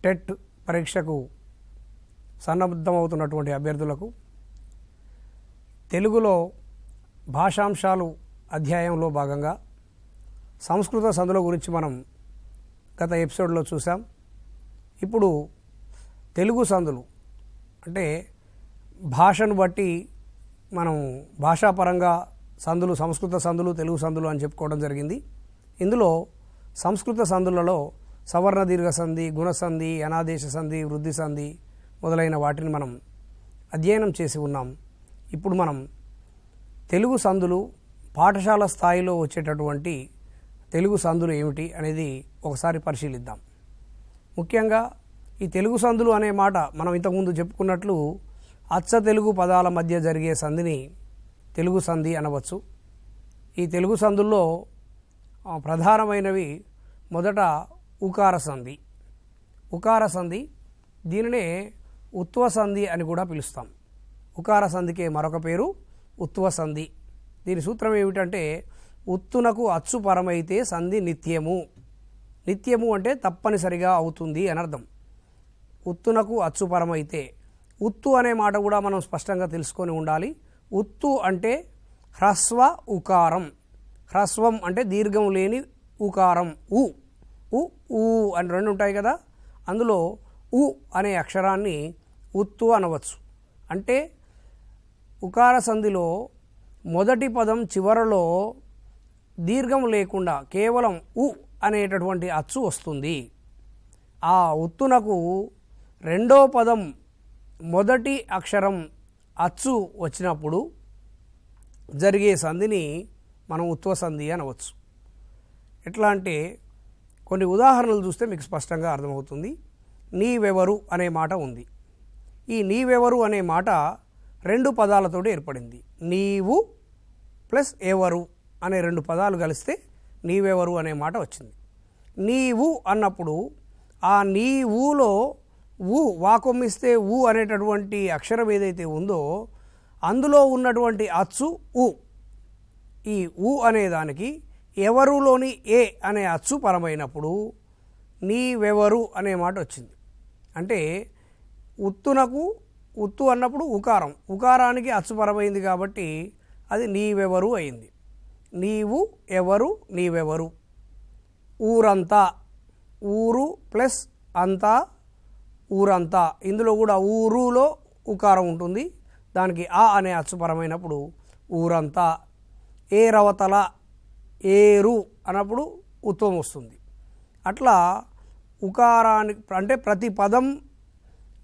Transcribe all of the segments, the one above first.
TET పరీక్షకు సన్నద్ధమవుతున్నటువంటి అభ్యర్థులకు తెలుగులో భాషాంశాలు అధ్యాయంలో భాగంగా సంస్కృత సందుల గురించి మనం గత ఎపిసోడ్లో చూసాం. ఇప్పుడు తెలుగు సందులు అంటే భాషను బట్టి మనం భాషాపరంగా సందులు, సంస్కృత సందులు, తెలుగు సందులు అని చెప్పుకోవడం జరిగింది. ఇందులో సంస్కృత సందులలో సవర్ణ దీర్ఘ సంధి, గుణసంధి, అనాదేశ సంధి, వృద్ధి సంధి మొదలైన వాటిని మనం అధ్యయనం చేసి ఉన్నాం. ఇప్పుడు మనం తెలుగు సందులు, పాఠశాల స్థాయిలో వచ్చేటటువంటి తెలుగు సందులు ఏమిటి అనేది ఒకసారి పరిశీలిద్దాం. ముఖ్యంగా ఈ తెలుగు సందులు అనే మాట మనం ఇంతకుముందు చెప్పుకున్నట్లు అచ్చ తెలుగు పదాల మధ్య జరిగే సంధిని తెలుగు సంధి అనవచ్చు. ఈ తెలుగు సందుల్లో ప్రధానమైనవి మొదట ఉకార సంధి. ఉకార సంధి, దీనినే ఉత్వ సంధి అని కూడా పిలుస్తాం. ఉకార సంధికే మరొక పేరు ఉత్వ సంధి. దీని సూత్రం ఏమిటంటే ఉత్తునకు అచ్చు పరమైతే సంధి నిత్యము. నిత్యము అంటే తప్పనిసరిగా అవుతుంది అని అర్థం. ఉత్తునకు అచ్చు పరమైతే, ఉత్తు అనే మాట కూడా మనం స్పష్టంగా తెలుసుకొని ఉండాలి. ఉత్తు అంటే హ్రస్వ ఉకారం. హ్రస్వం అంటే దీర్ఘం లేని ఉకారం. ఉ ఉ ఊ అని రెండు ఉంటాయి కదా, అందులో ఉ అనే అక్షరాన్ని ఉత్తు అనవచ్చు. అంటే ఉకార సంధిలో మొదటి పదం చివరలో దీర్ఘం లేకుండా కేవలం ఉ అనేటటువంటి అచ్చు వస్తుంది. ఆ ఉత్తునకు రెండో పదం మొదటి అక్షరం అచ్చు వచ్చినప్పుడు జరిగే సంధిని మనం ఉత్వ సంధి అనవచ్చు. ఎట్లా అంటే కొన్ని ఉదాహరణలు చూస్తే మీకు స్పష్టంగా అర్థమవుతుంది. నీవెవరు అనే మాట ఉంది. ఈ నీవెవరు అనే మాట రెండు పదాలతోటి ఏర్పడింది. నీవు ప్లస్ ఎవరు అనే రెండు పదాలు కలిస్తే నీవెవరు అనే మాట వచ్చింది. నీవు అన్నప్పుడు ఆ నీవులో ఊ వాకొమ్మిస్తే ఊ అనేటటువంటి అక్షరం ఏదైతే ఉందో అందులో ఉన్నటువంటి అచ్చు ఊ. ఈ ఊ అనేదానికి ఎవరులోని ఏ అనే అచ్చు పరమైనప్పుడు నీవెవరు అనే మాట వచ్చింది. అంటే ఉత్తునకు ఉత్తు అన్నప్పుడు ఉకారం, ఉకారానికి అచ్చు పరమైంది కాబట్టి అది నీవెవరు అయింది. నీవు, ఎవరు, నీవెవరు. ఊరంతా, ఊరు ప్లస్ అంతా, ఊరంతా. ఇందులో కూడా ఊరులో ఉకారం ఉంటుంది, దానికి ఆ అనే అచ్చుపరమైనప్పుడు ఊరంతా. ఏరవతల, ఏరు అన్నప్పుడు ఉత్వం వస్తుంది. అట్లా ఉకారానికి అంటే ప్రతి పదం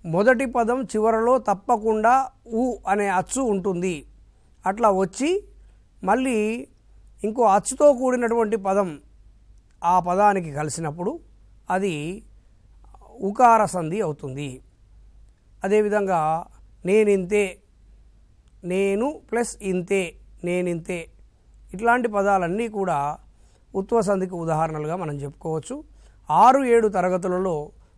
మొదటి పదం చివరలో తప్పకుండా ఊ అనే అచ్చు ఉంటుంది. అట్లా వచ్చి మళ్ళీ ఇంకో అచ్చుతో కూడినటువంటి పదం ఆ పదానికి కలిసినప్పుడు అది ఉకార సంధి అవుతుంది. అదేవిధంగా నేనింతే, నేను ప్లస్ ఇంతే, నేనింతే, ఇట్లాంటి పదాలన్నీ కూడా ఉత్వ సంధికి ఉదాహరణలుగా మనం చెప్పుకోవచ్చు. 6-7 తరగతులలో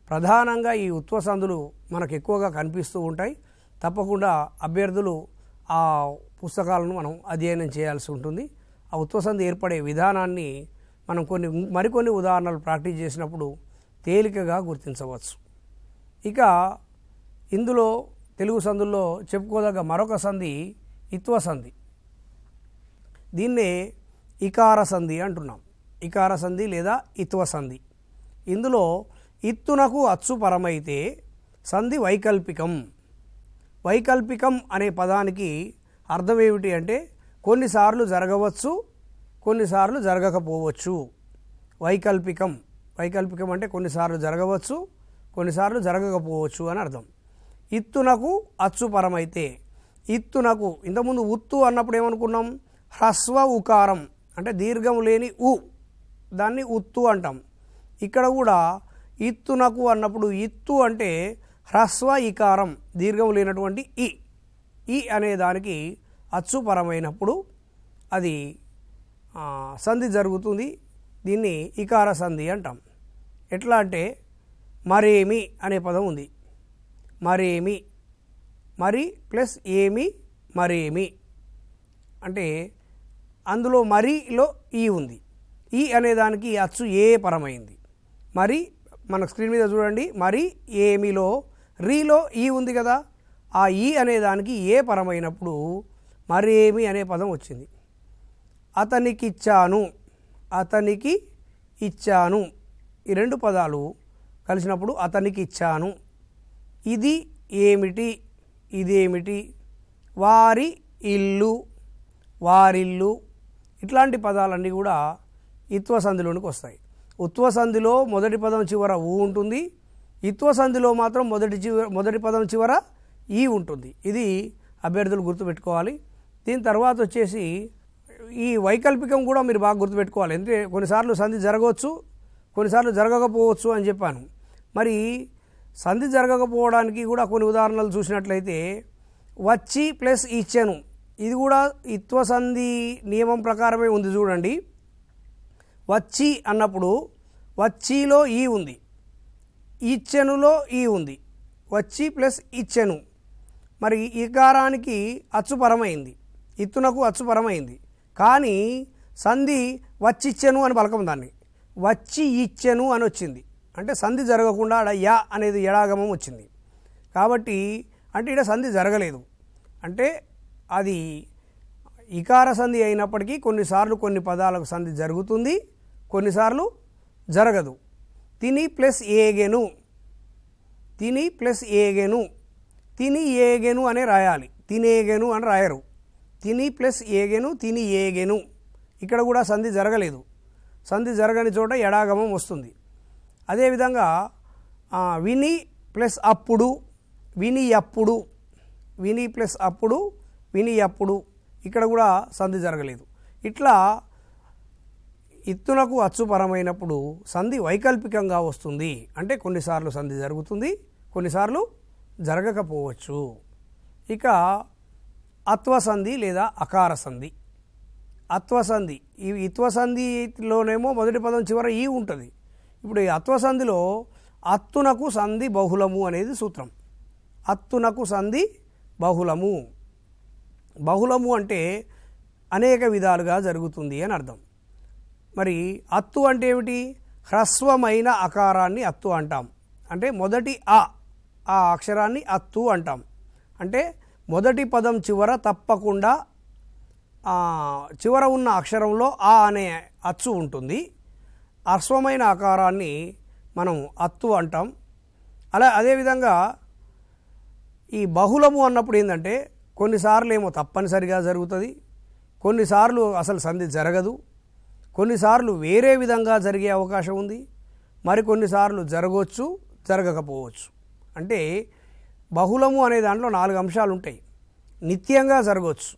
ప్రధానంగా ఈ ఉత్వ సంధులు మనకు ఎక్కువగా కనిపిస్తూ ఉంటాయి. తప్పకుండా అభ్యర్థులు ఆ పుస్తకాలను మనం అధ్యయనం చేయాల్సి ఉంటుంది. ఆ ఉత్వ సంధి ఏర్పడే విధానాన్ని మనం మరికొన్ని ఉదాహరణలు ప్రాక్టీస్ చేసినప్పుడు తేలికగా గుర్తించవచ్చు. ఇక ఇందులో తెలుగు సంధుల్లో చెప్పుకోదగ్గ మరొక సంధి ఇత్వ సంధి. దీన్నే ఇకార సంధి అంటున్నాం. ఇకార సంధి లేదా ఇత్వ సంధి. ఇందులో ఇత్తునకు అచ్చు పరమైతే సంధి వైకల్పికం. వైకల్పికం అనే పదానికి అర్థం ఏమిటి అంటే కొన్నిసార్లు జరగవచ్చు, కొన్నిసార్లు జరగకపోవచ్చు. వైకల్పికం, వైకల్పికం అంటే కొన్నిసార్లు జరగవచ్చు, కొన్నిసార్లు జరగకపోవచ్చు అని అర్థం. ఇత్తునకు అచ్చు పరమైతే, ఇత్తునకు ఇంతకుముందు ఉత్తు అన్నప్పుడు ఏమనుకున్నాం? హ్రస్వ ఉకారం అంటే దీర్ఘం లేని ఉ, దాన్ని ఉత్తు అంటాం. ఇక్కడ కూడా ఇత్తునకు అన్నప్పుడు ఇత్తు అంటే హ్రస్వ ఇకారం, దీర్ఘం లేనటువంటి ఈ. ఈ అనే దానికి అచ్చుపరమైనప్పుడు అది సంధి జరుగుతుంది. దీన్ని ఇకార సంధి అంటాం. ఎట్లా అంటే మరేమి అనే పదం ఉంది. మరేమి, మరి ప్లస్ ఏమి, మరేమి అంటే అందులో మరిలో ఈ ఉంది. ఈ అనేదానికి అచ్చు ఏ పరమైంది. మరి మన స్క్రీన్ మీద చూడండి. మరి ఏమిలో రీలో ఈ ఉంది కదా, ఆ ఈ అనే దానికి ఏ పరమైనప్పుడు మరేమి అనే పదం వచ్చింది. అతనికిచ్చాను, అతనికి ఇచ్చాను, ఈ రెండు పదాలు కలిసినప్పుడు అతనికి ఇచ్చాను. ఇది ఏమిటి, ఇదేమిటి, వారి ఇల్లు, వారిల్లు, ఇట్లాంటి పదాలన్నీ కూడా ఇత్వ సంధిలోనికి వస్తాయి. ఉత్వ సంధిలో మొదటి పదం చివర ఊ ఉంటుంది, ఇత్వ సంధిలో మాత్రం మొదటి పదం చివర ఈ ఉంటుంది. ఇది అభ్యర్థులు గుర్తుపెట్టుకోవాలి. దీని తర్వాత వచ్చేసి ఈ వైకల్పికం కూడా మీరు బాగా గుర్తుపెట్టుకోవాలి. ఎందుకంటే కొన్నిసార్లు సంధి జరగవచ్చు, కొన్నిసార్లు జరగకపోవచ్చు అని చెప్పాను. మరి సంధి జరగకపోవడానికి కూడా కొన్ని ఉదాహరణలు చూసినట్లయితే వచ్చి ప్లస్ ఇచ్చెను, ఇది కూడా ఇత్వ సంధి నియమం ప్రకారమే ఉంది. చూడండి, వచ్చి అన్నప్పుడు వచ్చిలో ఈ ఉంది, ఇచ్చెనులో ఈ ఉంది, వచ్చి ప్లస్ ఇచ్చెను. మరి ఈకారానికి అచ్చుపరమైంది, ఇత్తునకు అచ్చుపరమైంది. కానీ సంధి వచ్చిచ్చెను అని పలకం, దాన్ని వచ్చి ఇచ్చెను అని వచ్చింది. అంటే సంధి జరగకుండా యా అనేది ఎడాగమం వచ్చింది. కాబట్టి అంటే ఇక్కడ సంధి జరగలేదు. అంటే అది ఇకార సంధి అయినప్పటికీ కొన్నిసార్లు కొన్ని పదాలకు సంధి జరుగుతుంది, కొన్నిసార్లు జరగదు. తిని ప్లస్ ఏగెను, తిని ప్లస్ ఏగెను, తిని ఏగెను అనే రాయాలి, తినేగెను అని రాయరు. తిని ప్లస్ ఏగెను, తిని ఏగెను, ఇక్కడ కూడా సంధి జరగలేదు. సంధి జరగని చోట ఎడాగమం వస్తుంది. అదేవిధంగా విని ప్లస్ అప్పుడు, విని అప్పుడు, విని ప్లస్ అప్పుడు, విని అప్పుడు, ఇక్కడ కూడా సంధి జరగలేదు. ఇట్లా ఇత్తునకు అచ్చుపరమైనప్పుడు సంధి వైకల్పికంగా వస్తుంది. అంటే కొన్నిసార్లు సంధి జరుగుతుంది, కొన్నిసార్లు జరగకపోవచ్చు. ఇక అత్వసంధి లేదా అకార సంధి. అత్వసంధి, ఈ ఇత్వసంధిలోనేమో మొదటి పదం చివర ఈ ఉంటుంది. ఇప్పుడు ఈ అత్వసంధిలో అత్తునకు సంధి బహుళము అనేది సూత్రం. అత్తునకు సంధి బహుళము. బహుళము అంటే అనేక విధాలుగా జరుగుతుంది అని అర్థం. మరి అత్తు అంటే ఏమిటి? హ్రస్వమైన అకారాన్ని అత్తు అంటాం. అంటే మొదటి ఆ అక్షరాన్ని అత్తు అంటాం. అంటే మొదటి పదం చివర తప్పకుండా చివర ఉన్న అక్షరంలో ఆ అనే అచ్చు ఉంటుంది. హ్రస్వమైన ఆకారాన్ని మనం అత్తు అంటాం. అదేవిధంగా ఈ బహుళము అన్నప్పుడు ఏంటంటే కొన్నిసార్లు ఏమో తప్పనిసరిగా జరుగుతుంది, కొన్నిసార్లు అసలు సంధి జరగదు, కొన్నిసార్లు వేరే విధంగా జరిగే అవకాశం ఉంది, మరికొన్నిసార్లు జరగవచ్చు, జరగకపోవచ్చు. అంటే బహుళము అనే దాంట్లో 4 అంశాలు ఉంటాయి. నిత్యంగా జరగవచ్చు,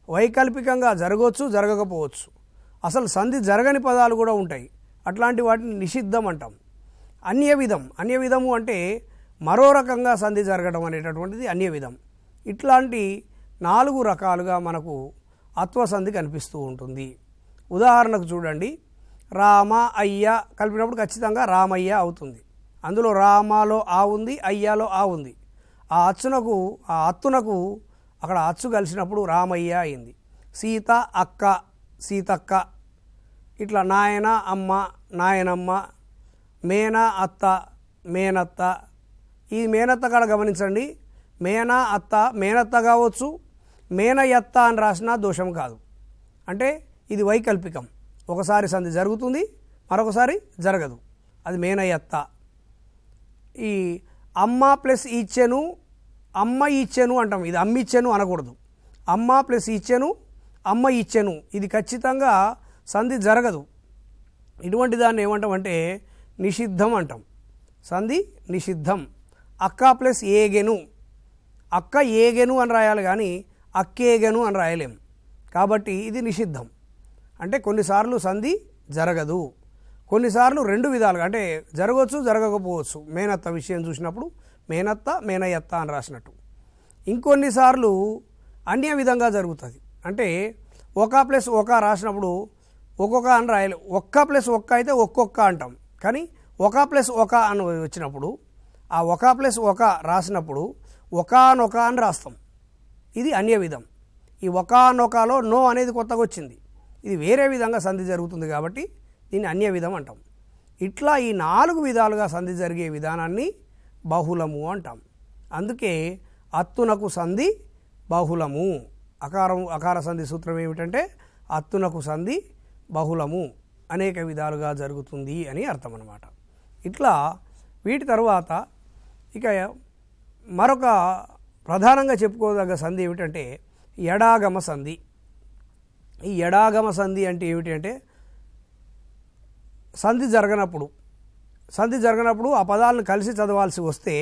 వైకల్పికంగా జరగవచ్చు, జరగకపోవచ్చు, అసలు సంధి జరగని పదాలు కూడా ఉంటాయి. అట్లాంటి వాటిని నిషిద్ధం అంటాం. అన్యవిధము అంటే మరో రకంగా సంధి జరగడం అనేటటువంటిది అన్యవిధం. ఇట్లాంటి 4 రకాలుగా మనకు అత్వసంధి కనిపిస్తూ ఉంటుంది. ఉదాహరణకు చూడండి, రామ అయ్య కలిపినప్పుడు ఖచ్చితంగా రామయ్య అవుతుంది. అందులో రామాలో ఆ ఉంది, అయ్యాలో ఆ ఉంది. ఆ అత్తునకు అక్కడ అచ్చు కలిసినప్పుడు రామయ్య అయింది. సీత అక్క, సీతక్క. ఇట్లా నాయన అమ్మ, నాయనమ్మ, మేన అత్త, మేనత్త. ఈ మేనత్త కాడ గమనించండి, మేన అత్త మేనత్త కావచ్చు, మేనయత్త అని రాసినా దోషం కాదు. అంటే ఇది వైకల్పికం. ఒకసారి సంధి జరుగుతుంది, మరొకసారి జరగదు. అది మేనయత్త. ఈ అమ్మ ప్లస్ ఇచ్చెను, అమ్మ ఇచ్చెను అంటాం. ఇది అమ్మ ఇచ్చెను అనకూడదు. అమ్మ ప్లస్ ఇచ్చెను, అమ్మ ఇచ్చెను, ఇది ఖచ్చితంగా సంధి జరగదు. ఇటువంటి దాన్ని ఏమంటామంటే నిషిద్ధం అంటాం. సంధి నిషిద్ధం. అక్క ప్లస్ ఏగెను, అక్క ఏగెను అని రాయాలి కానీ అక్కేగెను అని రాయలేం. కాబట్టి ఇది నిషిద్ధం. అంటే కొన్నిసార్లు సంధి జరగదు, కొన్నిసార్లు 2 విధాలుగా అంటే జరగవచ్చు, జరగకపోవచ్చు. మేనత్త విషయం చూసినప్పుడు మేనత్త, మేనయత్త అని రాసినట్టు. ఇంకొన్నిసార్లు అన్య విధంగా జరుగుతుంది. అంటే ఒక ప్లస్ ఒక రాసినప్పుడు ఒక్కొక్క అని రాయాలి. ఒక్క ప్లస్ ఒక్క అయితే ఒక్కొక్క అంటాం. కానీ ఒక ప్లస్ ఒక అని వచ్చినప్పుడు ఆ ఒక ప్లస్ ఒక రాసినప్పుడు ఒకానొక అని రాస్తాం. ఇది అన్య విధం. ఈ ఒకానొకలో నో అనేది కొత్తగా వచ్చింది. ఇది వేరే విధంగా సంధి జరుగుతుంది కాబట్టి దీన్ని అన్య విధం అంటాం. ఇట్లా ఈ 4 విధాలుగా సంధి జరిగే విధానాన్ని బహుళము అంటాం. అందుకే అత్తునకు సంధి బహుళము. అకార సంధి సూత్రం ఏమిటంటే అత్తునకు సంధి బహుళము, అనేక విధాలుగా జరుగుతుంది అని అర్థం అన్నమాట. ఇట్లా వీటి తర్వాత ఇక మరొక ప్రధానంగా చెప్పుకోదగ్గ సంధి ఏమిటంటే ఎడాగమ సంధి. ఈ ఎడాగమ సంధి అంటే ఏమిటి అంటే సంధి జరగనప్పుడు ఆ పదాలను కలిసి చదవాల్సి వస్తే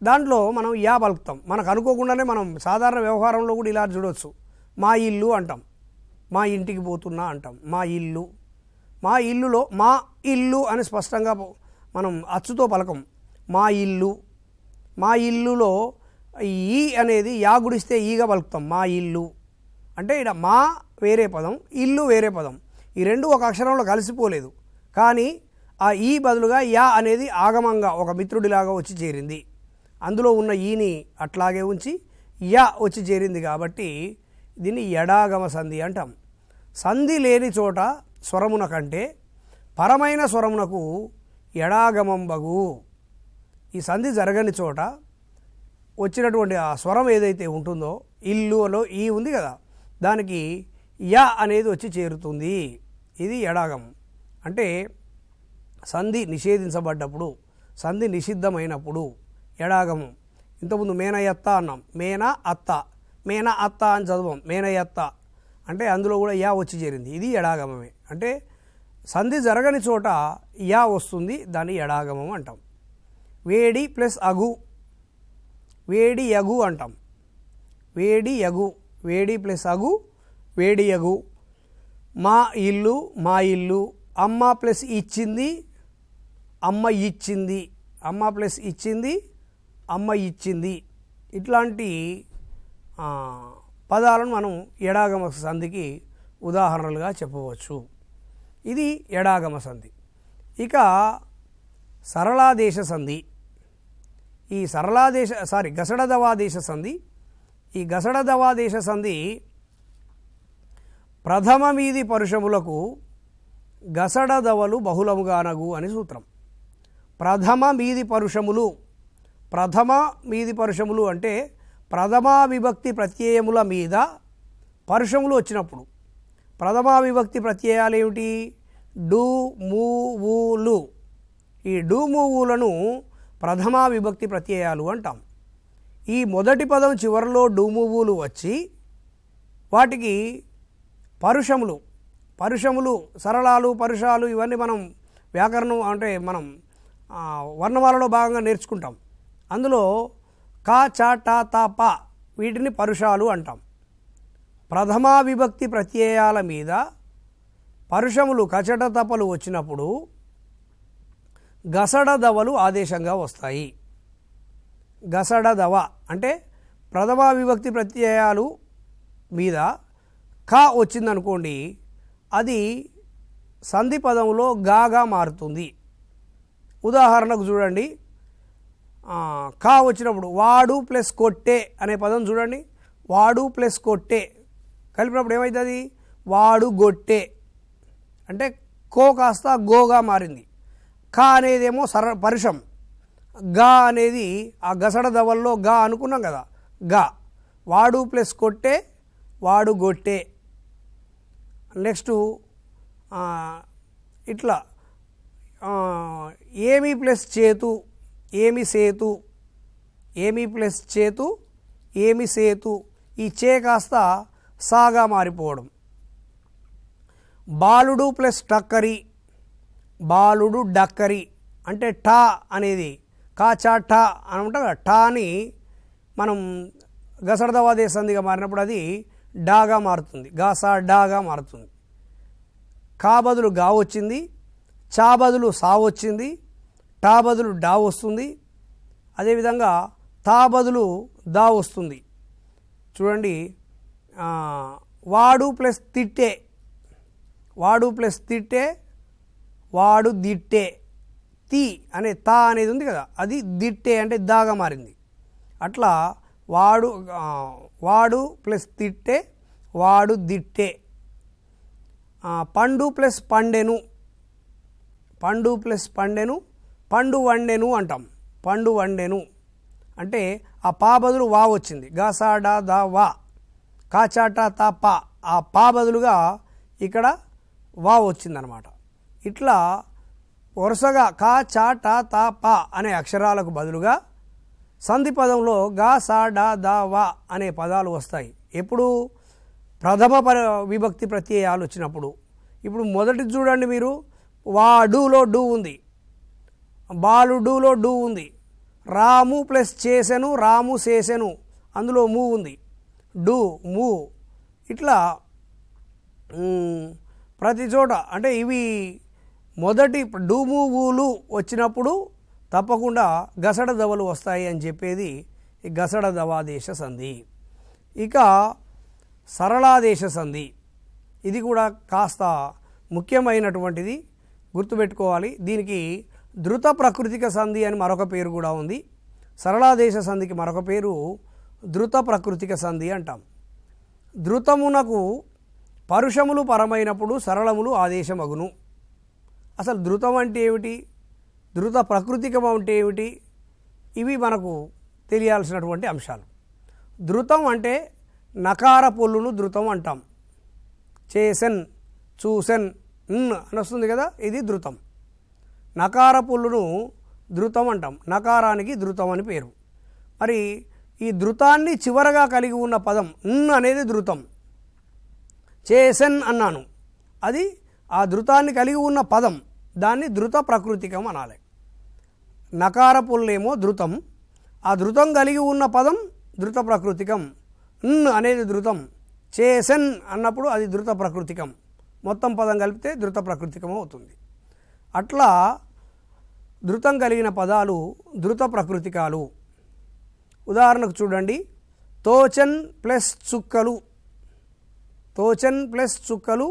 దాంట్లో మనం యా పలుకుతాం. మనకు అనుకోకుండానే మనం సాధారణ వ్యవహారంలో కూడా ఇలా చూడవచ్చు. మా ఇల్లు అంటాం, మా ఇంటికి పోతున్నా అంటాం. మా ఇల్లులో మా ఇల్లు అని స్పష్టంగా మనం అచ్చుతో పలకం. మా ఇల్లులో ఈ అనేది యా గుడిస్తే ఈగా పలుకుతాం. మా ఇల్లు అంటే ఇక్కడ మా వేరే పదం, ఇల్లు వేరే పదం, ఈ రెండు ఒక అక్షరంలో కలిసిపోలేదు. కానీ ఆ ఈ బదులుగా యా అనేది ఆగమంగా ఒక మిత్రుడిలాగా వచ్చి చేరింది. అందులో ఉన్న ఈని అట్లాగే ఉంచి యా వచ్చి చేరింది కాబట్టి దీన్ని ఎడాగమ సంధి అంటాం. సంధి లేని చోట స్వరమున కంటే పరమైన స్వరమునకు ఎడాగమం బగు. ఈ సంధి జరగని చోట వచ్చినటువంటి ఆ స్వరం ఏదైతే ఉంటుందో, ఇల్లులో ఈ ఉంది కదా, దానికి యా అనేది వచ్చి చేరుతుంది. ఇది ఎడాగమం. అంటే సంధి నిషేధించబడ్డప్పుడు, సంధి నిషిద్ధమైనప్పుడు ఎడాగమం. ఇంతకుముందు మేనయత్త అన్నాం, మేన అత్త అని చదవం, మేనయత్త అంటే అందులో కూడా యా వచ్చి చేరింది. ఇది ఎడాగమమే. అంటే సంధి జరగని చోట యా వస్తుంది, దాన్ని ఎడాగమం అంటాం. వేడి ప్లస్ అగు, వేడి యగు అంటాం. వేడి యగు, వేడి ప్లస్ అగు, వేడి యగు. మా ఇల్లు, అమ్మ ప్లస్ ఇచ్చింది, అమ్మ ఇచ్చింది, అమ్మ ప్లస్ ఇచ్చింది, అమ్మ ఇచ్చింది. ఇట్లాంటి పదాలను మనం ఎడాగమ సంధికి ఉదాహరణలుగా చెప్పవచ్చు. ఇది ఎడాగమ సంధి. ఇక సరళాదేశ సంధి. ఈ గసడదవాదేశ సంధి. ఈ గసడదవాదేశ సంధి ప్రథమ మీది పరుషములకు గసడదవలు బహుళముగానగు అని సూత్రం. ప్రథమ మీది పరుషములు అంటే ప్రథమా విభక్తి ప్రత్యయముల మీద పరుషములు వచ్చినప్పుడు. ప్రథమా విభక్తి ప్రత్యయాలు ఏమిటి? డు, ము, ఊలు. ఈ డు, ము, ఊలను ప్రథమా విభక్తి ప్రత్యయాలు అంటాం. ఈ మొదటి పదం చివరిలో డు, ము, ఊలు వచ్చి వాటికి పరుషములు, సరళాలు, పరుషాలు ఇవన్నీ మనం వ్యాకరణం అంటే మనం వర్ణమాలలో భాగంగా నేర్చుకుంటాం. అందులో కా, చ, ట, త, ప వీటిని పరుషాలు అంటాం. ప్రథమా విభక్తి ప్రత్యయాల మీద పరుషములు కచట తపలు వచ్చినప్పుడు గసడదవలు ఆదేశంగా వస్తాయి. గసడదవ అంటే ప్రథమా విభక్తి ప్రత్యయాలు మీద కా వచ్చిందనుకోండి, అది సంధి పదంలో గాగా మారుతుంది. ఉదాహరణకు చూడండి, కా వచ్చినప్పుడు వాడు ప్లస్ కొట్టే అనే పదం చూడండి. వాడు ప్లస్ కొట్టే కలిపినప్పుడు ఏమవుతుంది? వాడు గొట్టే అంటే కో కాస్త గోగా మారింది. కా అనేదేమో పరుషం, గా అనేది ఆ గసడ దవల్లో గా అనుకున్నాం కదా, గా. వాడు ప్లస్ కొట్టే, వాడు గొట్టే. నెక్స్ట్ ఇట్లా ఏమి ప్లస్ చేతు, ఏమి సేతు, ఏమి ప్లస్ చేతు, ఏమి సేతు. ఈ చే కాస్త సాగా మారిపోవడం. బాలుడు ప్లస్ టక్కరి, బాలుడు డక్కరి అంటే టా అనేది కా, చా, టా అని ఉంటాం కదా, టాని మనం గసడదవాదేశ సంధిగా మారినప్పుడు అది డాగా మారుతుంది, గా, సా, డాగా మారుతుంది. కా బదులు గా వచ్చింది, చా బదులు సా వచ్చింది, టా బదులు డా వస్తుంది. అదేవిధంగా తా బదులు దా వస్తుంది. చూడండి, వాడు ప్లస్ తిట్టే, వాడు ప్లస్ తిట్టే, వాడు దిట్టే. తి అనే తా అనేది ఉంది కదా, అది దిట్టే అంటే దాగా మారింది. అట్లా వాడు ప్లస్ తిట్టే, వాడు దిట్టే. పండు ప్లస్ పండెను, పండు ప్లస్ పండెను, పండు వండెను అంటాం. పండు వండెను అంటే ఆ పా బదులు వా వచ్చింది. గా సా డా దా వా, కా చా టా తా పా, ఆ పా బదులుగా ఇక్కడ వా వచ్చిందనమాట. ఇట్లా వరుసగా కా చా టా తా పా అనే అక్షరాలకు బదులుగా సంధి పదంలో గా సా డా దా వా అనే పదాలు వస్తాయి. ఎప్పుడు ప్రథమ విభక్తి ప్రత్యయాలు వచ్చినప్పుడు. ఇప్పుడు మొదటిది చూడండి మీరు, వాడులో డు ఉంది, బాలుడులో డు ఉంది, రాము ప్లస్ చేసెను రాము చేసెను అందులో మూ ఉంది, డు మూ. ఇట్లా ప్రతి చోట అంటే ఇవి మొదటి డూము ఊలు వచ్చినప్పుడు తప్పకుండా గసడ దవలు వస్తాయి అని చెప్పేది ఈ గసడ దవాదేశ సంధి. ఇక సరళాదేశ సంధి, ఇది కూడా కాస్త ముఖ్యమైనటువంటిది, గుర్తుపెట్టుకోవాలి. దీనికి ధృత ప్రకృతిక సంధి అని మరొక పేరు కూడా ఉంది. సరళాదేశ సంధికి మరొక పేరు ధృత ప్రకృతిక సంధి అంటాం. ధృతమునకు పరుషములు పరమైనప్పుడు సరళములు ఆదేశమగును. అసలు ధృతం అంటే ఏమిటి, ధృత ప్రకృతికం అంటే ఏమిటి, ఇవి మనకు తెలియాల్సినటువంటి అంశాలు. ధృతం అంటే నకార పొల్లును ధృతం అంటాం. చేసెన్, చూసెన్ అని వస్తుంది కదా, ఇది ధృతం. నకార పొల్లును ధృతం అంటాం. నకారానికి ధృతం అని పేరు. మరి ఈ ధృతాన్ని చివరగా కలిగి ఉన్న పదం అనేది ధృతం. చేసెన్ అన్నాను, అది ఆ ధృతాన్ని కలిగి ఉన్న పదం, దాన్ని ధృత ప్రకృతికం అనాలి. నకార పొల్లేమో ధృతం, ఆ ధృతం కలిగి ఉన్న పదం ధృత ప్రకృతికం. అనేది ధృతం. చేసెన్ అన్నప్పుడు అది ధృత ప్రకృతికం. మొత్తం పదం కలిపితే ధృత ప్రకృతికం అవుతుంది. అట్లా ధృతం కలిగిన పదాలు ధృత ప్రకృతికాలు. ఉదాహరణకు చూడండి, తోచన్ ప్లస్ చుక్కలు, తోచన్ ప్లస్ చుక్కలు,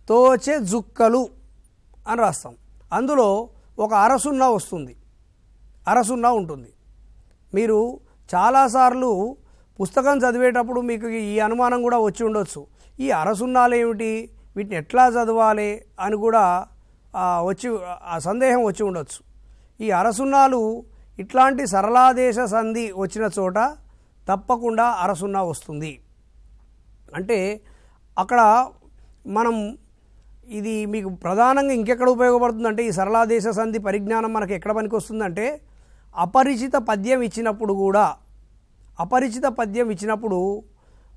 తోచె జుక్కలు అని రాస్తాం. అందులో ఒక అరసున్నా వస్తుంది, అరసున్నా ఉంటుంది. మీరు చాలాసార్లు పుస్తకం చదివేటప్పుడు మీకు ఈ అనుమానం కూడా వచ్చి ఉండొచ్చు, ఈ అరసున్నాలు ఏమిటి, వీటిని ఎట్లా చదవాలి అని కూడా ఆ సందేహం వచ్చి ఉండొచ్చు. ఈ అరసున్నాలు ఇట్లాంటి సరళాదేశ సంధి వచ్చిన చోట తప్పకుండా అరసున్నా వస్తుంది. అంటే అక్కడ మనం ఇది మీకు ప్రధానంగా ఇంకెక్కడ ఉపయోగపడుతుందంటే, ఈ సరళాదేశ సంధి పరిజ్ఞానం మనకు ఎక్కడ పనికి వస్తుందంటే, అపరిచిత పద్యం ఇచ్చినప్పుడు కూడా, అపరిచిత పద్యం ఇచ్చినప్పుడు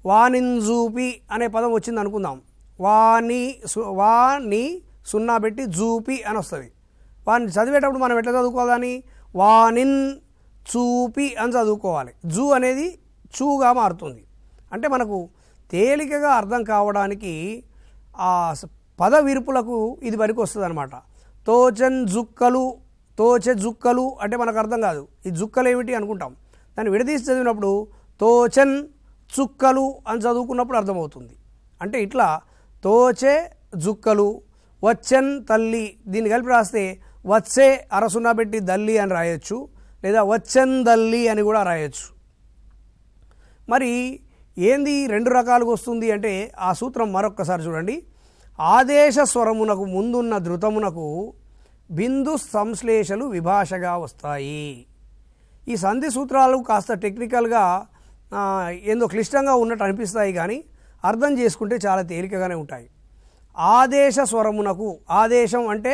వానింజూపి అనే పదం వచ్చింది అనుకుందాం. వాని సున్నా పెట్టి జూపి అని వస్తుంది. వాని చదివేటప్పుడు మనం ఎట్లా చదువుకోవాలని, వానిన్ చూపి అని చదువుకోవాలి. జూ అనేది చూగా మారుతుంది. అంటే మనకు తేలికగా అర్థం కావడానికి ఆ పద విరుపులకు ఇది పనికి వస్తుంది అనమాట. తోచన్ జుక్కలు, తోచె జుక్కలు అంటే మనకు అర్థం కాదు, ఈ జుక్కలు ఏమిటి అనుకుంటాం. దాన్ని విడదీసి చదివినప్పుడు తోచన్ చుక్కలు అని చదువుకున్నప్పుడు అర్థమవుతుంది. అంటే ఇట్లా తోచె జుక్కలు, వచ్చన్ తల్లి, దీన్ని కలిపి రాస్తే వచ్చే అరసున్నా పెట్టి దల్లి అని రాయొచ్చు, లేదా వచ్చన్ దల్లి అని కూడా రాయొచ్చు. మరి ఏంది రెండు రకాలుగా వస్తుంది అంటే, ఆ సూత్రం మరొక్కసారి చూడండి. ఆదేశ స్వరమునకు ముందున్న ధృతమునకు బిందు సంశ్లేషలు విభాషగా వస్తాయి. ఈ సంధి సూత్రాలు కాస్త టెక్నికల్గా ఏందో క్లిష్టంగా ఉన్నట్టు అనిపిస్తాయి, కానీ అర్థం చేసుకుంటే చాలా తేలికగానే ఉంటాయి. ఆదేశ స్వరమునకు, ఆదేశం అంటే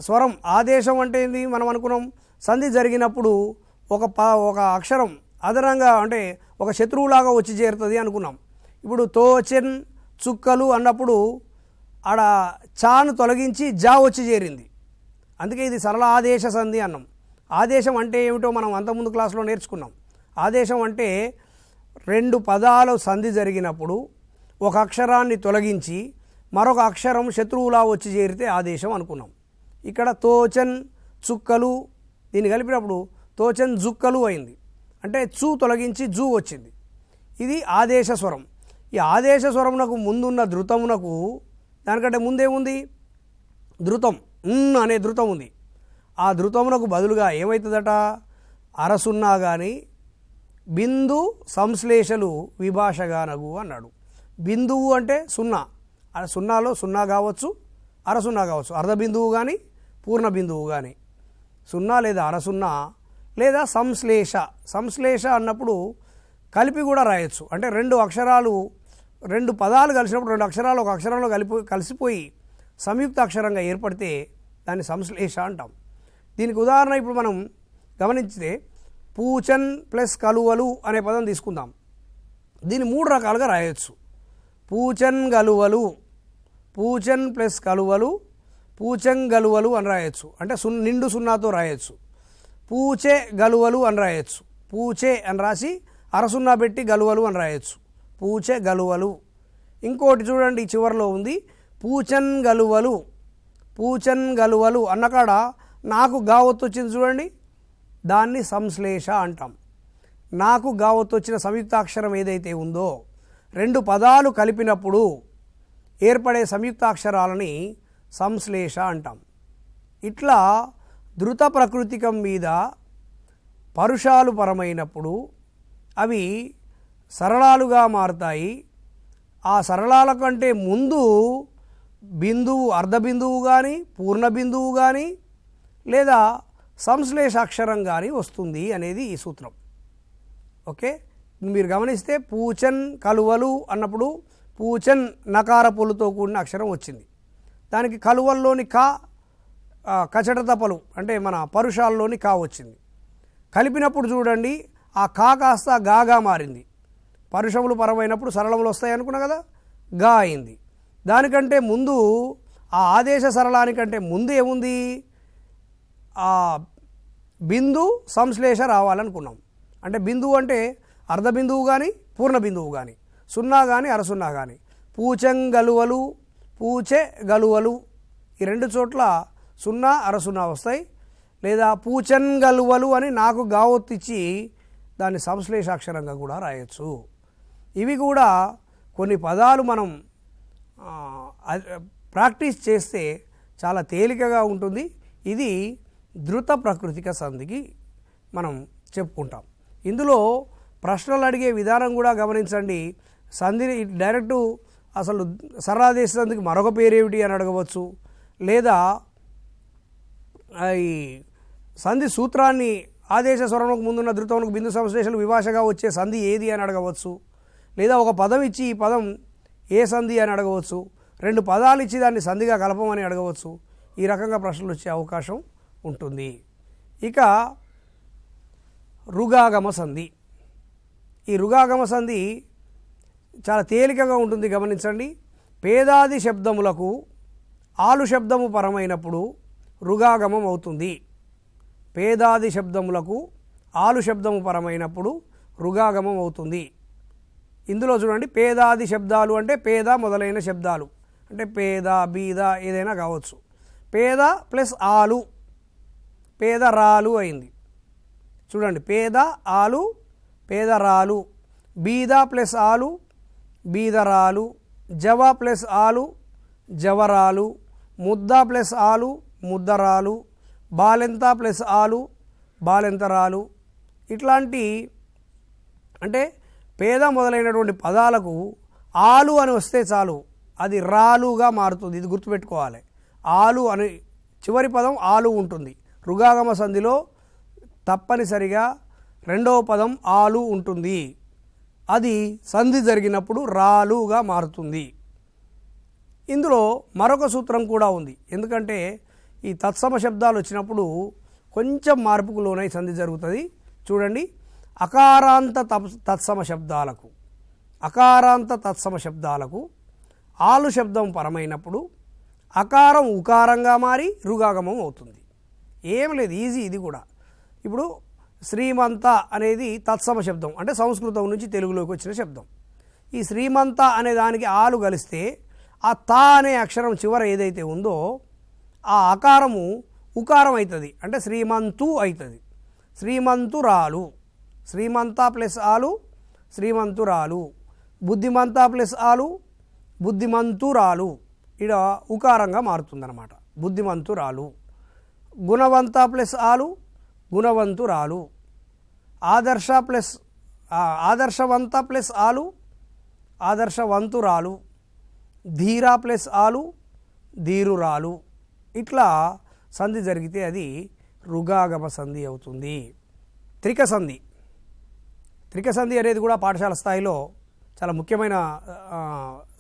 స్వరం, ఆదేశం అంటే ఏంది, మనం అనుకున్నాం సంధి జరిగినప్పుడు ఒక అక్షరం అదనంగా అంటే ఒక శత్రువులాగా వచ్చి చేరుతుంది అనుకున్నాం. ఇప్పుడు తోచెన్ చుక్కలు అన్నప్పుడు ఆడ చాను తొలగించి జా వచ్చి చేరింది, అందుకే ఇది సరళ ఆదేశ సంధి అన్నాం. ఆదేశం అంటే ఏమిటో మనం అంతకుముందు క్లాసులో నేర్చుకున్నాం. ఆదేశం అంటే రెండు పదాలు సంధి జరిగినప్పుడు ఒక అక్షరాన్ని తొలగించి మరొక అక్షరం శత్రువులా వచ్చి చేరితే ఆదేశం అనుకున్నాం. ఇక్కడ తోచన్ చుక్కలు, దీన్ని కలిపినప్పుడు తోచన్ జుక్కలు అయింది, అంటే చూ తొలగించి జూ వచ్చింది. ఇది ఆదేశ స్వరం. ఈ ఆదేశ స్వరమునకు ముందున్న ధృతమునకు, దానికంటే ముందేముంది, ధృతం అనే ధృతం ఉంది. ఆ ధృతమునకు బదులుగా ఏమవుతుందట, అరసున్నా కానీ బిందు సంశ్లేషలు విభాషగానగు అన్నాడు. బిందువు అంటే సున్నా, సున్నాలో సున్నా కావచ్చు, అర సున్నా కావచ్చు, అర్ధ బిందువు కానీ పూర్ణ బిందువు కానీ, సున్నా లేదా అర సున్నా లేదా సంశ్లేష. సంశ్లేష అన్నప్పుడు కలిపి కూడా రాయొచ్చు. అంటే రెండు పదాలు కలిసినప్పుడు రెండు అక్షరాలు ఒక అక్షరంలో కలిసిపోయి సంయుక్త అక్షరంగా ఏర్పడితే దాన్ని సంశ్లేష అంటాం. దీనికి ఉదాహరణ ఇప్పుడు మనం గమనించితే పూచన్ ప్లస్ కలువలు అనే పదం తీసుకుందాం. దీన్ని 3 రకాలుగా రాయొచ్చు. పూచన్ గలువలు, పూచన్ ప్లస్ కలువలు, పూచంగలువలు అని రాయొచ్చు. అంటే నిండు సున్నాతో రాయొచ్చు. పూచే గలువలు అని రాయొచ్చు. పూచే అని రాసి అరసున్నా పెట్టి గలువలు అని రాయొచ్చు. పూచే గలువలు. ఇంకోటి చూడండి చివరిలో ఉంది పూచన్ గలువలు. పూచన్ గలువలు అన్నకాడ నాకు గావత్తు వచ్చింది చూడండి, దాన్ని సంశ్లేష అంటాం. నాకు గావత్తు వచ్చిన సంయుక్తాక్షరం ఏదైతే ఉందో 2 పదాలు కలిపినప్పుడు ఏర్పడే సంయుక్తాక్షరాలని సంశ్లేష అంటాం. ఇట్లా ధృత ప్రకృతికం మీద పరుషాలు పరమైనప్పుడు అవి సరళాలుగా మారుతాయి. ఆ సరళాల కంటే ముందు బిందువు అర్ధ బిందువు కానీ పూర్ణ బిందువు కానీ లేదా సంశ్లేషాక్షరం కానీ వస్తుంది అనేది ఈ సూత్రం. ఓకే, మీరు గమనిస్తే పూచన్ కలువలు అన్నప్పుడు పూచన్ నకార పొలుతో కూడిన అక్షరం వచ్చింది. దానికి కలువల్లోని కచట తపలు అంటే మన పరుషాల్లోని కా వచ్చింది. కలిపినప్పుడు చూడండి ఆ కా కాస్త గాగా మారింది. పరుషములు పరమైనప్పుడు సరళములు వస్తాయి అనుకున్నా కదా, గా అయింది. దానికంటే ముందు ఆ ఆదేశ సరళానికంటే ముందు ఏముంది, ఆ బిందు సంశ్లేష రావాలనుకున్నాం. అంటే బిందువు అంటే అర్ధ బిందువు కానీ పూర్ణ బిందువు కానీ, సున్నా కానీ అరసున్నా కానీ. పూచంగలువలు, పూచె గలువలు ఈ 2 చోట్ల సున్నా అరసున్నా వస్తాయి. లేదా పూచంగలువలు అని నాకు గావొత్తిచ్చి దాన్ని సంశ్లేషాక్షరంగా కూడా రాయొచ్చు. ఇవి కూడా కొన్ని పదాలు మనం ప్రాక్టీస్ చేస్తే చాలా తేలికగా ఉంటుంది. ఇది ధృత ప్రకృతిక సంధికి మనం చెప్పుకుంటాం. ఇందులో ప్రశ్నలు అడిగే విధానం కూడా గమనించండి. సంధిని డైరెక్టు అసలు సరళాదేశ సంధికి మరొక పేరేమిటి అని అడగవచ్చు. లేదా ఈ సంధి సూత్రాన్ని ఆదేశ స్వరములకు ముందున్న ధృతములకు బిందు సంశ్లేషణలు విభాషగా వచ్చే సంధి ఏది అని అడగవచ్చు. లేదా ఒక పదం ఇచ్చి ఈ పదం ఏ సంధి అని అడగవచ్చు. 2 పదాలు ఇచ్చి దాన్ని సంధిగా కలపమని అడగవచ్చు. ఈ రకంగా ప్రశ్నలు వచ్చే అవకాశం ఉంటుంది. ఇక రుగాగమ సంధి. ఈ రుగాగమ సంధి చాలా తేలికగా ఉంటుంది. గమనించండి, పేదాది శబ్దములకు ఆలు శబ్దము పరమైనప్పుడు రుగాగమం అవుతుంది. పేదాది శబ్దములకు ఆలు శబ్దము పరమైనప్పుడు రుగాగమం అవుతుంది. ఇందులో చూడండి, పేదాది శబ్దాలు అంటే పేద మొదలైన శబ్దాలు అంటే పేద బీద ఏదైనా కావచ్చు. పేద ప్లస్ ఆలు పేదరాలు అయింది. చూడండి, పేద ఆలు పేదరాలు, బీద ప్లస్ ఆలు బీదరాలు, జవ ప్లస్ ఆలు జవరాలు, ముద్ద ప్లస్ ఆలు ముద్దరాలు, బాలెంత ప్లస్ ఆలు బాలెంతరాలు. ఇట్లాంటి అంటే పేద మొదలైనటువంటి పదాలకు ఆలు అని వస్తే చాలు, అది రాలుగా మారుతుంది. ఇది గుర్తుపెట్టుకోవాలి. ఆలు అని చివరి పదం ఆలు ఉంటుంది. రుగాగమ సంధిలో తప్పనిసరిగా 2వ పదం ఆలు ఉంటుంది. అది సంధి జరిగినప్పుడు రాలుగా మారుతుంది. ఇందులో మరొక సూత్రం కూడా ఉంది. ఎందుకంటే ఈ తత్సమ శబ్దాలు వచ్చినప్పుడు కొంచెం మార్పుకు లోనై సంధి జరుగుతుంది. చూడండి, అకారాంత తత్సమ శబ్దాలకు అకారాంత తత్సమ శబ్దాలకు ఆలు శబ్దం పరమైనప్పుడు అకారం ఉకారంగా మారి రుగాగమం అవుతుంది. ఏం లేదు, ఈజీ. ఇది కూడా ఇప్పుడు శ్రీమంత అనేది తత్సమ శబ్దం, అంటే సంస్కృతం నుంచి తెలుగులోకి వచ్చిన శబ్దం. ఈ శ్రీమంత అనే దానికి ఆలు కలిస్తే ఆ తా అనే అక్షరం చివర ఏదైతే ఉందో ఆ అకారము ఉకారం అవుతుంది, అంటే శ్రీమంతు అవుతుంది. శ్రీమంతురాలు, శ్రీమంత ప్లస్ ఆలు శ్రీమంతురాలు, బుద్ధిమంత ప్లస్ ఆలు బుద్ధిమంతురాలు, ఇడ ఉకారంగా మారుతుందన్నమాట, బుద్ధిమంతురాలు. గుణవంత ప్లస్ ఆలు గుణవంతురాలు, ఆదర్శవంత ప్లస్ ఆలు ఆదర్శవంతురాలు, ధీర ప్లస్ ఆలు ధీరురాలు, ఇట్లా సంధి జరిగితే అది రుగాగమ సంధి అవుతుంది. త్రిక సంధి. త్రిక సంధి అనేది కూడా పాఠశాల స్థాయిలో చాలా ముఖ్యమైన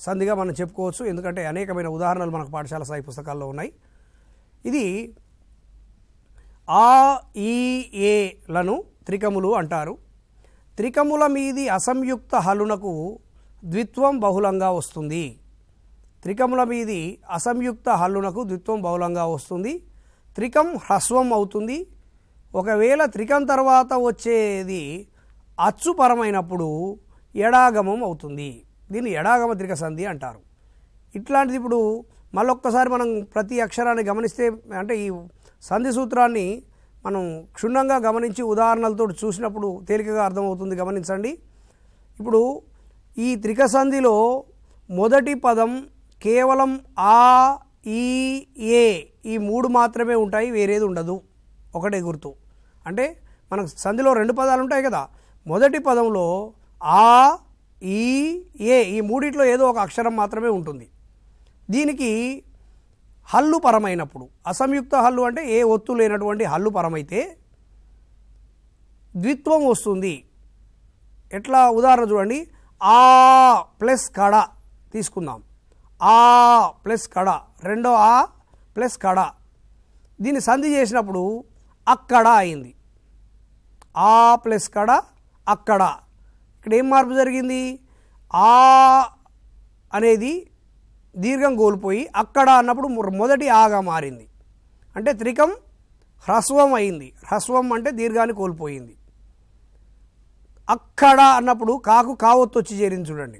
సంధిగా మనం చెప్పుకోవచ్చు. ఎందుకంటే అనేకమైన ఉదాహరణలు మనకు పాఠశాల స్థాయి పుస్తకాల్లో ఉన్నాయి. ఇది ఆ ఈ ఏలను త్రికములు అంటారు. త్రికముల మీది అసంయుక్త హల్లునకు ద్విత్వం బహుళంగా వస్తుంది. త్రికముల మీది అసంయుక్త హల్లునకు ద్విత్వం బహుళంగా వస్తుంది. త్రికం హ్రస్వం అవుతుంది. ఒకవేళ త్రికం తర్వాత వచ్చేది అచ్చుపరమైనప్పుడు ఎడాగమం అవుతుంది. దీన్ని ఎడాగమ త్రిక సంధి అంటారు. ఇట్లాంటిది ఇప్పుడు మళ్ళొక్కసారి మనం ప్రతి అక్షరాన్ని గమనిస్తే, అంటే ఈ సంధి సూత్రాన్ని మనం క్షుణ్ణంగా గమనించి ఉదాహరణలతో చూసినప్పుడు తేలికగా అర్థమవుతుంది. గమనించండి. ఇప్పుడు ఈ త్రిక సంధిలో మొదటి పదం కేవలం ఆ ఈ ఏ ఈ మూడు మాత్రమే ఉంటాయి, వేరేది ఉండదు. ఒకటే గుర్తు. అంటే మనకు సంధిలో రెండు పదాలు ఉంటాయి కదా, మొదటి పదంలో ఆ ఈ ఏ ఈ మూడిట్లో ఏదో ఒక అక్షరం మాత్రమే ఉంటుంది. దీనికి హల్లు పరమైనప్పుడు, అసంయుక్త హల్లు అంటే ఏ ఒత్తు లేనటువంటి హల్లు పరమైతే ద్విత్వం వస్తుంది. ఎట్లా? ఉదాహరణ చూడండి. ఆ ప్లస్ కడ తీసుకుందాం. ఆ ప్లస్ కడ, రెండో ఆ ప్లస్ కడ. దీన్ని సంధి చేసినప్పుడు అక్కడ అయింది. ఆ ప్లస్ కడ అక్కడ. ఇక్కడ ఏం మార్పు జరిగింది? ఆ అనేది దీర్ఘం కోల్పోయి అక్కడ అన్నప్పుడు మొదటి ఆగా మారింది. అంటే త్రికం హ్రస్వం అయింది. హ్రస్వం అంటే దీర్ఘాన్ని కోల్పోయింది. అక్కడ అన్నప్పుడు కాకు కావొత్తు వచ్చి చేరింది. చూడండి,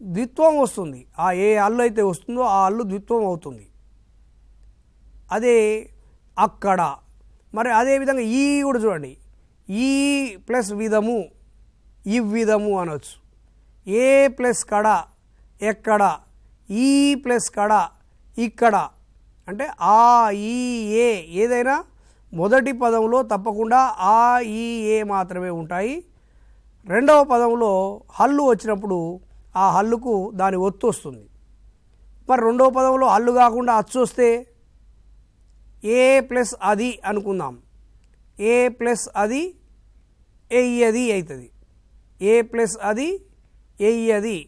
ద్విత్వం వస్తుంది. ఆ ఏ హల్లు అయితే వస్తుందో ఆ హల్లు ద్విత్వం అవుతుంది. అదే అక్కడ. మరి అదేవిధంగా ఈ కూడా చూడండి. ఈ ప్లస్ విధము, ఇవ్విధము అనవచ్చు. ఏ ప్లస్ కడ ఎక్కడ, ఈ ప్లస్ కడ ఇక్కడ. అంటే ఆ ఈ ఏ ఏదైనా మొదటి పదంలో తప్పకుండా ఆ ఈ ఏ మాత్రమే ఉంటాయి. రెండవ పదంలో హల్లు వచ్చినప్పుడు ఆ హల్లుకు దాని ఒత్తు వస్తుంది. మరి రెండవ పదంలో హల్లు కాకుండా అచ్చు వస్తే ఏ ప్లస్ అది అనుకుందాం. ఏ ప్లస్ అది ఎయ్యది అవుతుంది. ఏ ప్లస్ అది ఎయ్యది,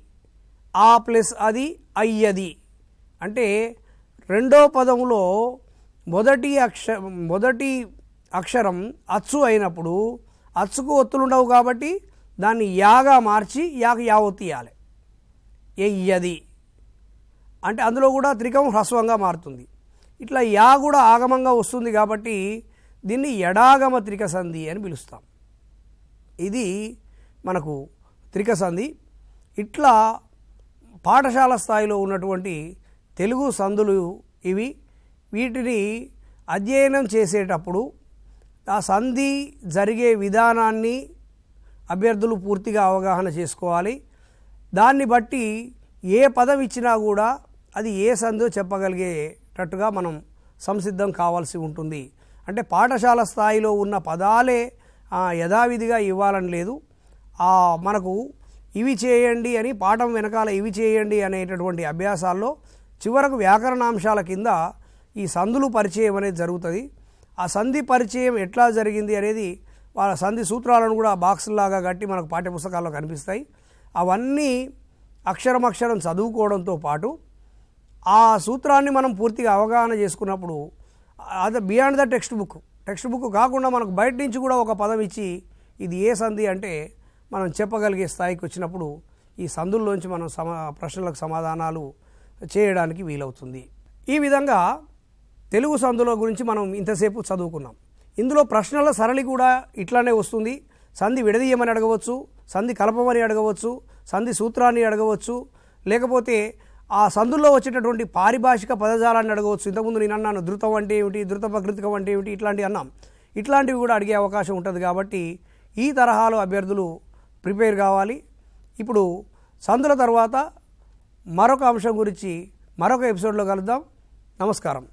ఆ ప్లస్ అది అయ్యది. అంటే రెండో పదంలో మొదటి అక్షరం అచ్చు అయినప్పుడు అచ్చుకు ఒత్తులు ఉండవు కాబట్టి దాన్ని యాగా మార్చి యాకు యావొత్తు ఇవ్వాలి. ఎయ్యది అంటే అందులో కూడా త్రికం హ్రస్వంగా మారుతుంది. ఇట్లా యా కూడా ఆగమంగా వస్తుంది కాబట్టి దీన్ని ఎడాగమ త్రిక సంధి అని పిలుస్తాం. ఇది మనకు త్రిక సంధి. ఇట్లా పాఠశాల స్థాయిలో ఉన్నటువంటి తెలుగు సంధులు ఇవి. వీటిని అధ్యయనం చేసేటప్పుడు ఆ సంధి జరిగే విధానాన్ని అభ్యర్థులు పూర్తిగా అవగాహన చేసుకోవాలి. దాన్ని బట్టి ఏ పదం ఇచ్చినా కూడా అది ఏ సంధో చెప్పగలిగేటట్టుగా మనం సంసిద్ధం కావాల్సి ఉంటుంది. అంటే పాఠశాల స్థాయిలో ఉన్న పదాలే యథావిధిగా ఇవ్వాలని లేదు. మనకు ఇవి చేయండి అని పాఠం వెనకాల ఇవి చేయండి అనేటటువంటి అభ్యాసాల్లో చివరకు వ్యాకరణాంశాల కింద ఈ సంధులు పరిచయం అనేది జరుగుతుంది. ఆ సంధి పరిచయం ఎట్లా జరిగింది అనేది వాళ్ళ సంధి సూత్రాలను కూడా బాక్సులాగా కట్టి మనకు పాఠ్యపుస్తకాల్లో కనిపిస్తాయి. అవన్నీ అక్షరం అక్షరం చదువుకోవడంతో పాటు ఆ సూత్రాన్ని మనం పూర్తిగా అవగాహన చేసుకున్నప్పుడు అది బియాండ్ ద టెక్స్ట్ బుక్ కాకుండా మనకు బయట నుంచి కూడా ఒక పదం ఇచ్చి ఇది ఏ సంధి అంటే మనం చెప్పగలిగే స్థాయికి వచ్చినప్పుడు ఈ సంధుల్లోంచి మనం ప్రశ్నలకు సమాధానాలు చేయడానికి వీలవుతుంది. ఈ విధంగా తెలుగు సంధుల గురించి మనం ఇంతసేపు చదువుకున్నాం. ఇందులో ప్రశ్నల సరళి కూడా ఇట్లానే వస్తుంది. సంధి విడదీయమని అడగవచ్చు, సంధి కలపమని అడగవచ్చు, సంధి సూత్రాన్ని అడగవచ్చు, లేకపోతే ఆ సంధుల్లో వచ్చేటటువంటి పారిభాషిక పదజాలాన్ని అడగవచ్చు. ఇంతకుముందు నేను అన్నాను ధృతం అంటే ఏమిటి, ధృత ప్రకృతికం అంటే ఏమిటి, ఇట్లాంటివి అన్నాం. ఇట్లాంటివి కూడా అడిగే అవకాశం ఉంటుంది. కాబట్టి ఈ తరహాలో అభ్యర్థులు ప్రిపేర్ కావాలి. ఇప్పుడు సంధుల తర్వాత మరొక అంశం గురించి మరొక ఎపిసోడ్లో కలుద్దాం. నమస్కారం.